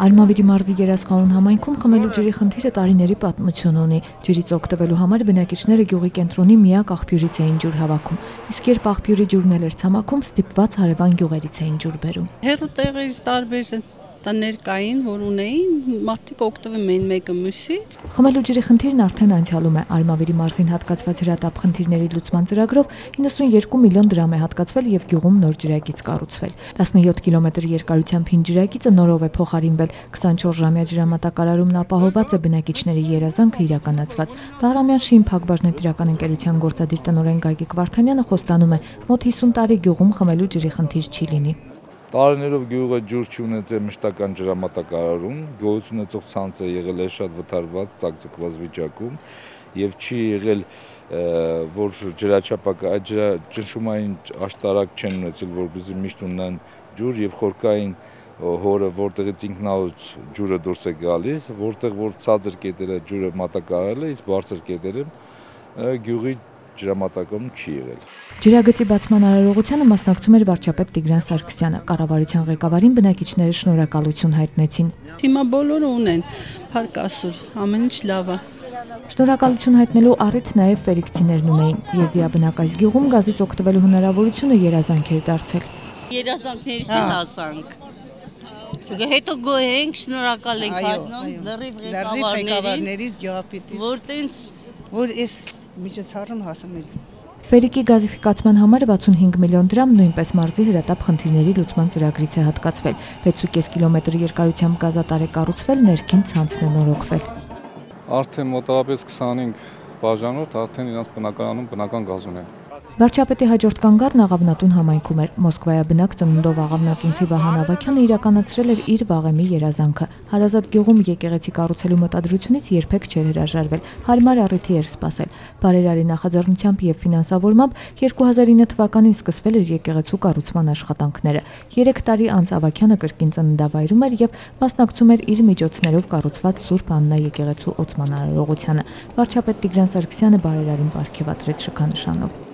Արմավիրի մարզի Երասխանուն համայնքում խմելու ջրի խնդիրը տարիների պատմություն ունի։ Ջրից օգտվելու համար բնակիչները գյուղի կենտրոնի միակ աղբյուրից էին ջուր հավաքում, իսկ երբ աղբյուրի ջուրն էր ցամաքում, ստիպված հարևան գյուղերից էին ջուր բերում։ Հեռու տեղերից տարբեր տներ կային, որ ունեին, մարդիկ օգտվում էին մեկը մյուսից։ Խմելու ջրի խնդիրն արդեն անցյալում է։ Արմավիրի մարզին հատկացված հրատապ խնդիրների լուծման ծրագրով 92 միլիոն դրամ է հատկացվել եւ գյուղում նոր ջրագիծ կառուցվել։ 17 կիլոմետր երկարությամբ հին ջրագիծը նորով է փոխարինվել։ 24-ժամյա ջրամատակարարումն ապահովված է, բնակիչների երազանքը իրականացված։ Բաղրամյան Շին Փակbaşնետիրական ընկերության գործադիր տնօրեն Գագիկ Վարդանյանը խոստանում է, մոտ 50 տարի գյուղում խմելու ջրի խնդիր չի լինի։ Տարիներով գյուղը ջուր չունեցել մշտական ջրամատակարարում, գոյություն ունեցող ցանցը եղել է շատ վթարված, ծակծկված վիճակում եւ չի եղել, որ ջրաչափակը ճնշումային աշտարակ չեն ունեցել, որպեսզի միշտ ունենան ջուր եւ խորքային հորը, որտեղից ինքնահոս ջուրը դուրս է գալիս, որտեղ որ ցածր կետերը ջուրը մատակարարել է, իսկ բարձր կետերը գյուղի ջրամատակում չի եղել։ Ջրագծի բացման արարողությանը մասնակցում էր վարչապետ Տիգրան Սարգսյանը։ Կառավարության ղեկավարին բնակիչները շնորհակալություն հայտնեցին։ Հիմա բոլորը ունեն փառք Աստծո, ամեն ինչ լավ է։ Շնորհակալություն հայտնելու առիթ նաև ֆերիկցիներն ունեին։ Եզդիաբնակ այս գյուղում գազից օգտվելու հնարավորությունը երազանք էր դարձել։ Երազանքներից հասանք։ Հետո գոհենք, շնորհակալ ենք հատնում լրիվ ղեկավարներից, գյուղապետից, որ տենց որ այս միջոցառում հասան մեր։ Ֆերիկի գազիֆիկացման համար 65 միլիոն դրամ նույնպես մարզի հրատապ խնդիրների լուծման ծրագրից է հատկացվել։ 6.5 կիլոմետր երկարությամբ գազատար է կառուցվել, ներքին ցանցն է նորոգվել։ Արդեն մոտավորապես 25 բաժանորդ արդեն իրենց բնակարանում բնական գազ ունեն։ Վարչապետի հաջորդ կանգառն Աղավնատուն համայնքում էր։ Մոսկվայաբնակ ծնունդով աղավնատունցի Վահան Ավագյանը իրականացրել էր իր վաղեմի երազանքը։ Հարազատ գյուղում եկեղեցի կառուցելու մտադրությունից երբեք չէր հրաժարվել։ Հարմար առիթի էր սպասել։ Բարերարի նախաձեռնությամբ եւ ֆինանսավորմամբ 2009 թվականին սկսվել էր եկեղեցու կառուցման աշխատանքները։ 3 տարի անց Ավագյանը կրկին ծննդավայրում էր եւ մասնակցում էր իր միջոցներով կառուցված Սուրբ Աննա եկեղեցու օծման արարողությանը։ Վարչապետ Տիգրան Սարգսյանը բարերարին պարգևատրեց շքանշանով։